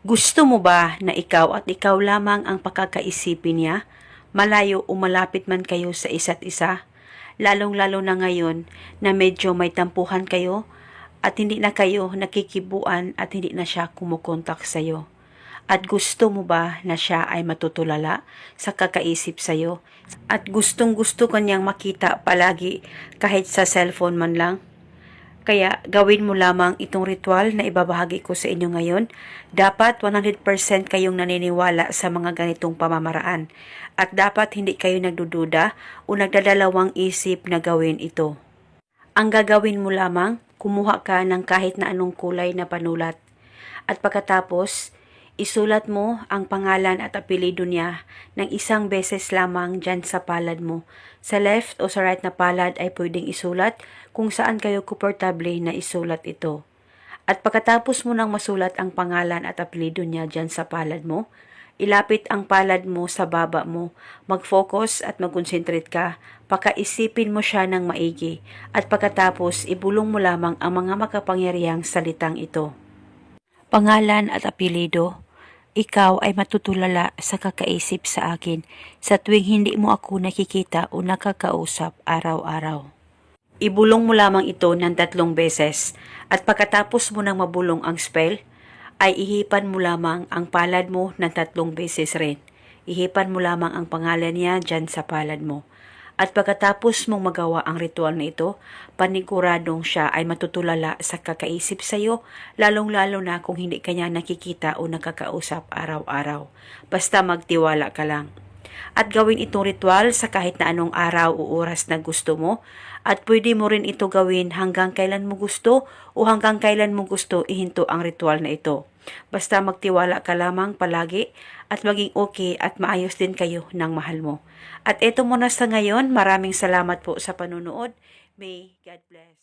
Gusto mo ba na ikaw at ikaw lamang ang pagkakaisipin niya? Malayo o malapit man kayo sa isa't isa? Lalong-lalo na ngayon na medyo may tampuhan kayo at hindi na kayo nakikibuan at hindi na siya kumukontak sa'yo. At gusto mo ba na siya ay matutulala sa kakaisip sa'yo? At gustong-gusto kanyang makita palagi kahit sa cellphone man lang? Kaya gawin mo lamang itong ritual na ibabahagi ko sa inyo ngayon. Dapat 100% kayong naniniwala sa mga ganitong pamamaraan. At dapat hindi kayo nagdududa o nagdadalawang isip na gawin ito. Ang gagawin mo lamang, kumuha ka ng kahit na anong kulay na panulat. At pagkatapos, isulat mo ang pangalan at apelido niya ng isang beses lamang dyan sa palad mo. Sa left o sa right na palad ay pwedeng isulat kung saan kayo komportable na isulat ito. At pagkatapos mo nang masulat ang pangalan at apelido niya dyan sa palad mo, ilapit ang palad mo sa baba mo, mag-focus at mag-concentrate ka, pakaisipin mo siya ng maigi, at pagkatapos ibulong mo lamang ang mga makapangyarihang salitang ito. Pangalan at apelido, ikaw ay matutulala sa kakaisip sa akin sa tuwing hindi mo ako nakikita o nakakausap araw-araw. Ibulong mo lamang ito ng 3 beses at pagkatapos mo nang mabulong ang spell, ay ihipan mo lamang ang palad mo ng 3 beses rin. Ihipan mo lamang ang pangalan niya dyan sa palad mo. At pagkatapos mong magawa ang ritual na ito, paniguradong siya ay matutulala sa kakaisip sa iyo, lalong-lalo na kung hindi kanya nakikita o nakakausap araw-araw. Basta magtiwala ka lang. At gawin itong ritual sa kahit na anong araw o oras na gusto mo, at pwede mo rin ito gawin hanggang kailan mo gusto o hanggang kailan mo gusto ihinto ang ritual na ito. Basta magtiwala ka lamang palagi at maging okay at maayos din kayo ng mahal mo. At eto muna sa ngayon, maraming salamat po sa panunood. May God bless.